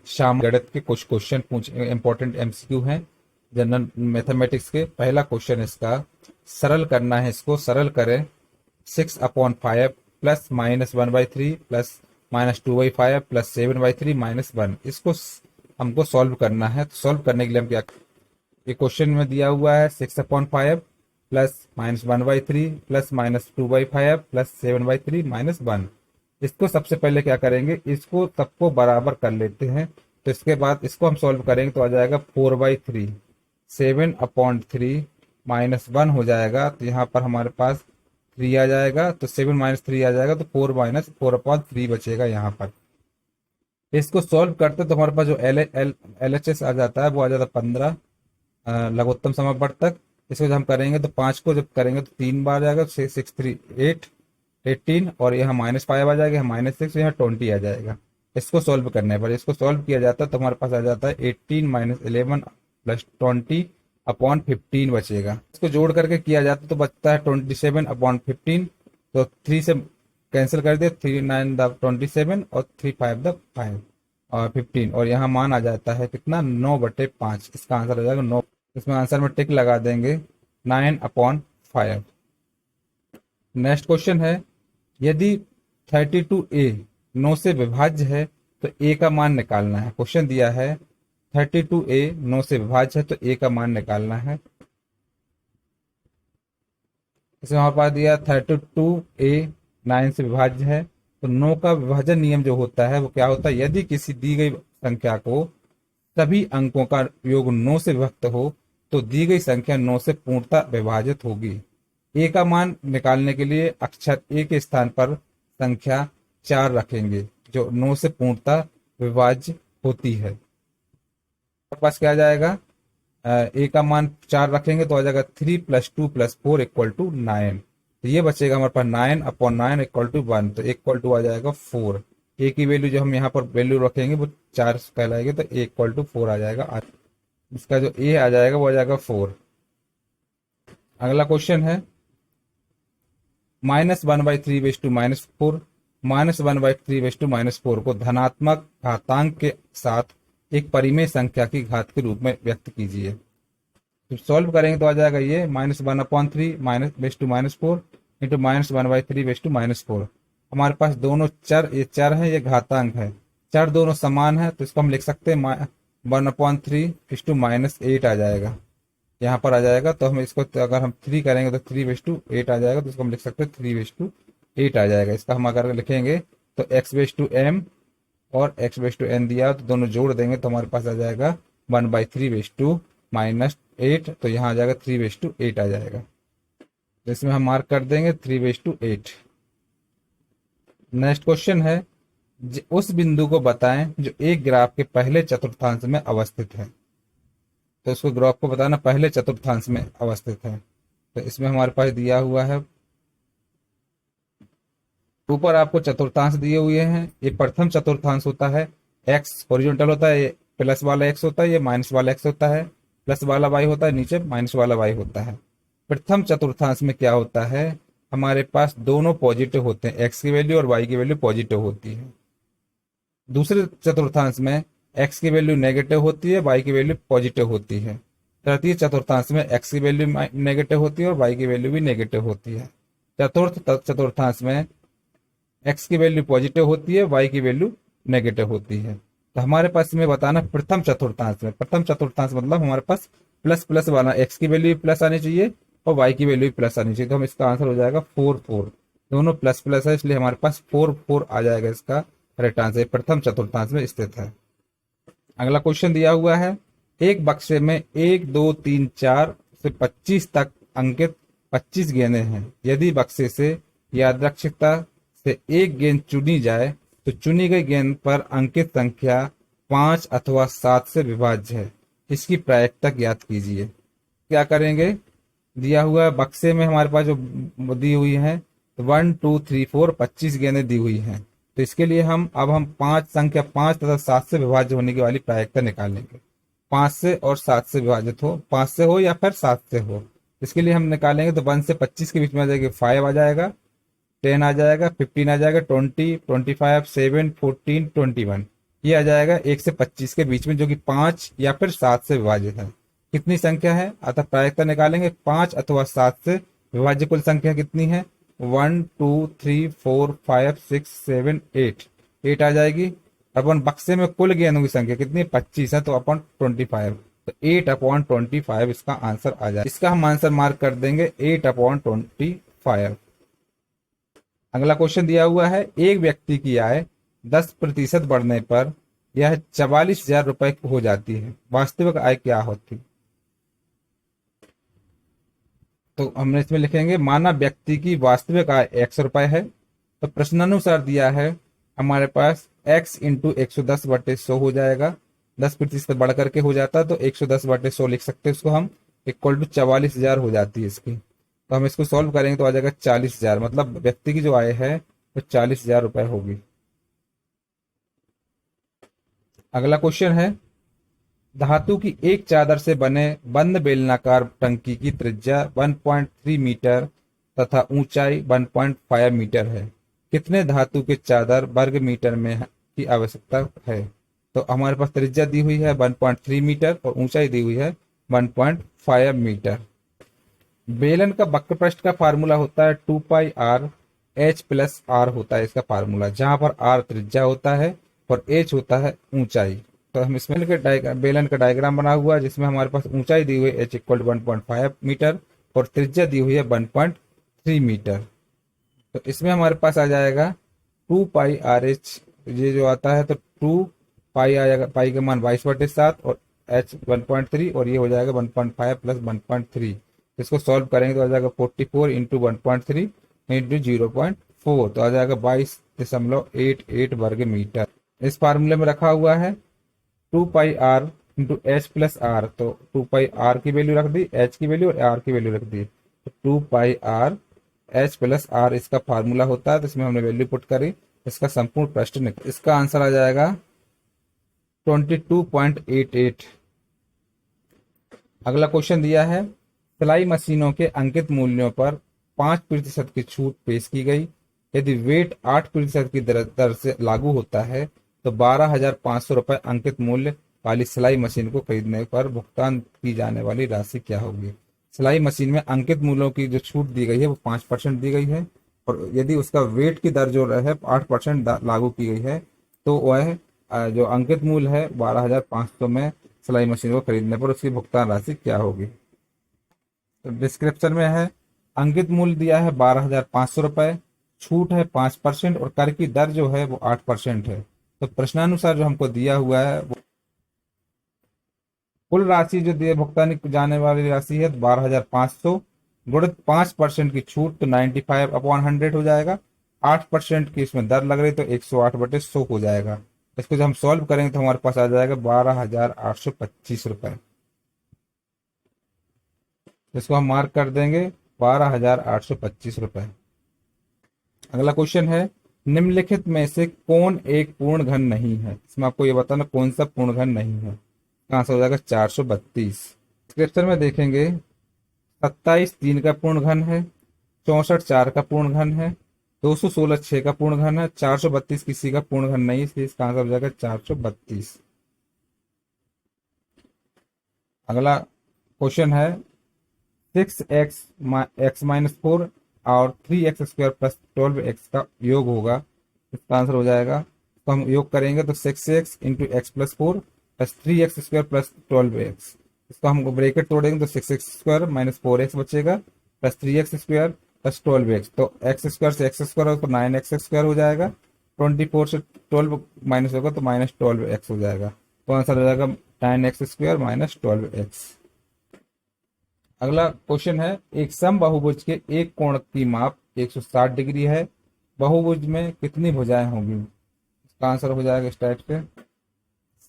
शाम गणित के कुछ क्वेश्चन पूछ इंपॉर्टेंट एमसीक्यू हैं जनरल मैथमेटिक्स के। पहला क्वेश्चन इसका सरल करना है, इसको सरल करें। 6/5 प्लस -1/3 प्लस -2/5 प्लस 7/3 -1, इसको हमको सॉल्व करना है। तो सॉल्व करने के लिए हम क्या, ये क्वेश्चन में दिया हुआ है 6/5 प्लस -1/3 प्लस -2/5 प्लस 7/3 -1। इसको सबसे पहले क्या करेंगे, इसको सबको बराबर कर लेते हैं। तो इसके बाद इसको हम सॉल्व करेंगे तो आ जाएगा 4/3, 7/3 -1 हो जाएगा। तो यहाँ पर हमारे पास 3 आ जाएगा, तो 7 - 3 आ जाएगा, तो 4-4/3 बचेगा यहाँ पर। इसको सॉल्व करते तो हमारे पास जो एल एच एस आ जाता है वो आ जाता है 15 लघुत्तम समापवर्त तक। इसको जब हम करेंगे तो 5 को जब करेंगे तो 3 बार आ जाएगा, 6 3 8 18, और यहाँ -5 आ जाएगा, यहाँ -6, यहाँ 20 आ जाएगा। इसको सॉल्व करने पर इसको सॉल्व किया जाता है तो हमारे पास आ जाता है 18 - 11 प्लस 20/15 बचेगा। इसको जोड़ करके किया जाता तो बचता है 27/15। तो 3 से कैंसिल कर दिया, 3 9 27 और 3 5 5 और 15, और यहाँ मान आ जाता है कितना, 9/5। इसका आंसर हो जाएगा 9। इसमें आंसर में टिक लगा देंगे 9/5। नेक्स्ट क्वेश्चन है, यदि 32a 9 से विभाज्य है तो a का मान निकालना है। क्वेश्चन दिया है 32a 9 से विभाज्य है तो a का मान निकालना है। इसमें हमारे पास दिया 32a 9 से विभाज्य है, तो 9 का विभाजन नियम जो होता है वो क्या होता है, यदि किसी दी गई संख्या को सभी अंकों का योग 9 से विभक्त हो तो दी गई संख्या 9 से पूर्णतः विभाजित होगी। ए का मान निकालने के लिए अक्षर ए के स्थान पर संख्या 4 रखेंगे जो 9 से पूर्णतः विभाज्य होती है। हमारे पास क्या आ जाएगा, ए का मान 4 रखेंगे तो आ जाएगा 3 + 2 + 4 = 9। तो ये बचेगा हमारे पास 9/9 = 1, तो = आ जाएगा 4। ए की वैल्यू जो हम यहाँ पर वैल्यू रखेंगे वो 4 कहलाएगी, तो = 4 आ जाएगा। इसका जो ए आ जाएगा वो आ जाएगा 4। अगला क्वेश्चन है -1/3 - 4, -1/3 - 4 को धनात्मक घातांक के साथ एक परिमेय संख्या की घात के रूप में व्यक्त कीजिए। तो सॉल्व करेंगे तो आ जाएगा ये -1/3 - 4 इंटू -1/3 - 4। हमारे पास दोनों चर, ये चर है, ये घातांक है, चर दोनों समान है, तो इसको हम लिख सकते हैं 1/3 -8 आ जाएगा, यहाँ पर आ जाएगा। तो हम इसको अगर हम 3 करेंगे तो 3/8 आ जाएगा, तो इसको हम लिख सकते हैं 3/8 आ जाएगा। इसका हम अगर लिखेंगे तो x/m और x/n दिया, तो दोनों जोड़ देंगे तो हमारे पास आ जाएगा 1/3 -8, तो यहाँ आ जाएगा 3/8 आ जाएगा। तो इसमें हम मार्क कर देंगे 3/8। नेक्स्ट क्वेश्चन है, उस बिंदु को बताएं जो एक ग्राफ के पहले चतुर्थांश में अवस्थित है। तो उसको ग्राफ को बताना पहले चतुर्थांश में अवस्थित है। तो इसमें हमारे पास दिया हुआ है, ऊपर आपको चतुर्थांश दिए हुए हैं। ये प्रथम चतुर्थांश होता है, एक्स हॉरिजॉन्टल होता है, ये प्लस वाला एक्स होता है, ये माइनस वाला एक्स होता है, प्लस वाला वाई होता है, नीचे माइनस वाला वाई होता है। प्रथम चतुर्थांश में क्या होता है, हमारे पास दोनों पॉजिटिव होते हैं, एक्स की वैल्यू और वाई की वैल्यू पॉजिटिव होती है। दूसरे चतुर्थांश में एक्स की वैल्यू नेगेटिव होती है, वाई की वैल्यू पॉजिटिव होती है। तृतीय चतुर्थांश में एक्स की वैल्यू नेगेटिव होती है और वाई की वैल्यू भी नेगेटिव होती है। चतुर्थ चतुर्थांश में एक्स की वैल्यू पॉजिटिव होती है, वाई की वैल्यू नेगेटिव होती है। तो हमारे पास इसमें बताना प्रथम चतुर्थांश में, प्रथम चतुर्थांश मतलब हमारे पास प्लस प्लस वाला, एक्स की वैल्यू प्लस आनी चाहिए और वाई की वैल्यू प्लस आनी चाहिए। तो हम इसका आंसर हो जाएगा 4 4, दोनों प्लस प्लस है इसलिए हमारे पास 4 4 आ जाएगा। इसका करेक्ट आंसर प्रथम चतुर्थांश में स्थित है। अगला क्वेश्चन दिया हुआ है, एक बक्से में 1 2 3 4 से 25 तक अंकित 25 गेंदें हैं। यदि बक्से से यादृच्छिकता से एक गेंद चुनी जाए तो चुनी गई गेंद पर अंकित संख्या 5 अथवा 7 से विभाज्य है। इसकी प्रायिकता ज्ञात कीजिए। क्या करेंगे, दिया हुआ बक्से में हमारे पास जो दी हुई है 1 2 3 4 25 गेंदें दी हुई हैं। तो इसके लिए हम 5 संख्या 5 तथा 7 से विभाज्य होने की वाली प्रायिकता निकालेंगे। 5 से और 7 से विभाजित हो, 5 से हो या फिर 7 से हो। इसके लिए हम निकालेंगे तो 1 से 25 के बीच में आ जाएगा 5 आ जाएगा, 10 आ जाएगा, 15 आ जाएगा, 20 25 7 14 21। ये आ जाएगा 1 से 25 के बीच में, जो कि 5 या फिर 7 से विभाजित है। कितनी संख्या है, अतः प्रायिकता निकालेंगे 5 अथवा 7 से विभाज्य कुल संख्या कितनी है, 1 2 3 4 5 6 7 8, 8 आ जाएगी। अपन बक्से में कुल गेंदों की संख्या कितनी, 25 है, तो अपन 25, तो 8/25 इसका आंसर आ जाए। इसका हम आंसर मार्क कर देंगे 8/25। अगला क्वेश्चन दिया हुआ है, एक व्यक्ति की आय 10% बढ़ने पर यह 44,000 रुपए हो जाती है, वास्तविक आय क्या होती। तो हमने इसमें लिखेंगे, माना व्यक्ति की वास्तविक आय 100 रुपए है, तो प्रश्नानुसार दिया है हमारे पास x इंटू 110/100 हो जाएगा, 10% बढ़ करके हो जाता है, तो 110/100 लिख सकते हैं उसको हम, इक्वल टू 44,000 हो जाती है इसकी। तो हम इसको सॉल्व करेंगे तो आ जाएगा 40,000, मतलब व्यक्ति की जो आय है वो 40,000 रुपए होगी। अगला क्वेश्चन है, धातु की एक चादर से बने बंद बेलनाकार टंकी की त्रिज्या 1.3 मीटर तथा ऊंचाई 1.5 मीटर है, कितने धातु के चादर वर्ग मीटर में की आवश्यकता है। तो हमारे पास त्रिज्या दी हुई है 1.3 मीटर और ऊंचाई दी हुई है 1.5 मीटर। बेलन का वक्र पृष्ठ का फार्मूला होता है 2πr h प्लस आर होता है इसका फार्मूला, जहां पर r त्रिज्या होता है और h होता है ऊंचाई। तो हम इसमें बेलन का डायग्राम बना हुआ है, जिसमें हमारे पास ऊंचाई दी हुई है h इक्वल 1.5 मीटर और त्रिज्या दी हुई है 1.3 मीटर। तो इसमें हमारे पास आ जाएगा 2πrh, ये जो आता है तो 2 पाई आएगा, पाई का मान 22/7 और h 1.3 और ये हो जाएगा 1.5 प्लस 1.3। इसको सॉल्व करेंगे तो आ जाएगा 44 इंटू 1.3 इंटू 0.4, तो आ जाएगा 22.88 वर्ग मीटर। इस फार्मूले में रखा हुआ है 2πr into H plus are, तो 2πr की वैल्यू रख दी, h की वैल्यू और r की वैल्यू रख दी, तो 2πr h प्लस आर इसका फार्मूला होता है। तो इसमें हमने वैल्यू पुट करी, इसका संपूर्ण प्रश्न निकला, इसका आंसर आ जाएगा 22.88। अगला क्वेश्चन दिया है, सिलाई मशीनों के अंकित मूल्यों पर 5% की छूट पेश की गई, यदि वेट 8% की दर से लागू होता है तो 12,500 रुपए अंकित मूल्य वाली सिलाई मशीन को खरीदने पर भुगतान की जाने वाली राशि क्या होगी। सिलाई मशीन में अंकित मूल्यों की जो छूट दी गई है वो 5% दी गई है, और यदि उसका वेट की दर जो है 8% लागू की गई है, तो वह जो अंकित मूल्य है 12,500 में सिलाई मशीन को खरीदने पर उसकी भुगतान राशि क्या होगी। तो डिस्क्रिप्शन में है, अंकित मूल्य दिया है 12,500 रुपए, छूट है 5% और कर की दर जो है वो 8% है। तो प्रश्नानुसार जो हमको दिया हुआ है वो कुल राशि जो दिए भुगतान की जाने वाली राशि है 12,500 गुणित 5% की छूट, तो 95/100 हो जाएगा। 8% की इसमें दर लग रही तो 108/100 हो जाएगा। इसको जब हम सॉल्व करेंगे तो हमारे पास आ जाएगा 12,825 रुपए। इसको हम मार्क कर देंगे 12,825 रुपए। अगला क्वेश्चन है, निम्नलिखित में से कौन एक पूर्ण घन नहीं है। इसमें आपको ये बताना कौन सा पूर्ण घन नहीं है। आंसर हो जाएगा 432। डिस्क्रिप्शन में देखेंगे 27 3 का पूर्ण घन है, 64 4 का पूर्ण घन है, 216 6 का पूर्ण घन है, 432 किसी का पूर्ण घन नहीं, इसलिए इसका आंसर हो जाएगा 432। अगला क्वेश्चन है, 6x-4 और 3x² प्लस 12x का योग होगा, इसका आंसर हो जाएगा, तो हम योग करेंगे तो 6x into x plus 4 plus 3x² plus 12x। इसको हम ब्रैकेट तोड़ेंगे तो 6x² माइनस 4x बचेगा प्लस 3x² प्लस 12x, तो x² से x² हो तो 9x² हो जाएगा, 24 से 12 माइनस होगा तो माइनस 12x हो जाएगा, तो आंसर हो जाएगा 9x² माइनस 12x। अगला क्वेश्चन है, एक समबाहुभुज के एक कोण की माप 160 डिग्री है, बहुभुज में कितनी भुजाएं होंगी। इसका आंसर हो जाएगा इस टाइप से,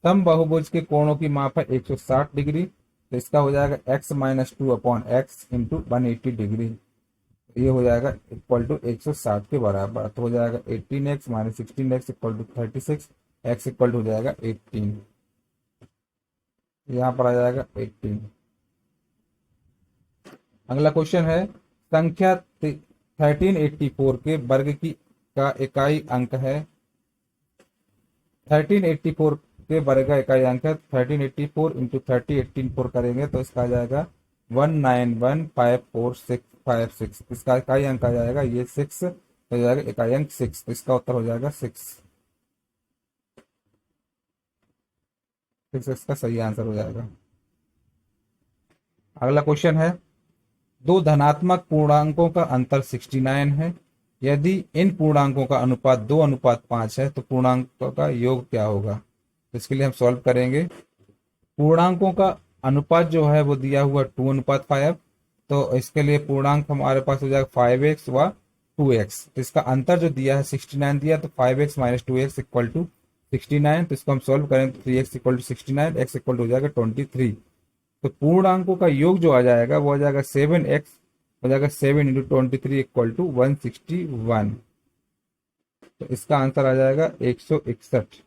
समबाहुभुज के कोणों की माप है 160 डिग्री, तो इसका हो जाएगा x minus 2/x into 180 degree, ये हो जाएगा इक्वल टू 160 के बराबर, तो हो जाएगा 18x minus 16x equal to 36, x equal to हो जाएगा 18, यहाँ पर आ जाएगा 18। अगला क्वेश्चन है, संख्या 1384 के वर्ग की का इकाई अंक है 1384 के वर्ग का इकाई अंक है। 1384 इंटू 30 करेंगे तो इसका आ जाएगा 1915456। इसका इकाई अंक आ जाएगा ये 6 हो जाएगा, इकाई अंक 6। तो इसका उत्तर हो जाएगा 6। 6 इसका सही आंसर हो जाएगा। अगला क्वेश्चन है, दो धनात्मक पूर्णांकों का अंतर 69 है। यदि इन पूर्णांकों का अनुपात 2:5 है तो पूर्णांकों का योग क्या होगा। तो इसके लिए हम सॉल्व करेंगे। पूर्णांकों का अनुपात जो है वो दिया हुआ 2:5, तो इसके लिए पूर्णांक हमारे पास हो जाएगा 5x व 2x। तो इसका अंतर जो दिया है 69 दिया, तो 5x minus 2x equal to 69। तो इसको हम सॉल्व करें तो 3x equal to 69, x equal to हो जाएगा 23। तो पूर्णांकों का योग जो आ जाएगा वो आ जाएगा 7x हो जाएगा 7 इंटू 23 इक्वल टू 161। तो इसका आंसर आ जाएगा 161।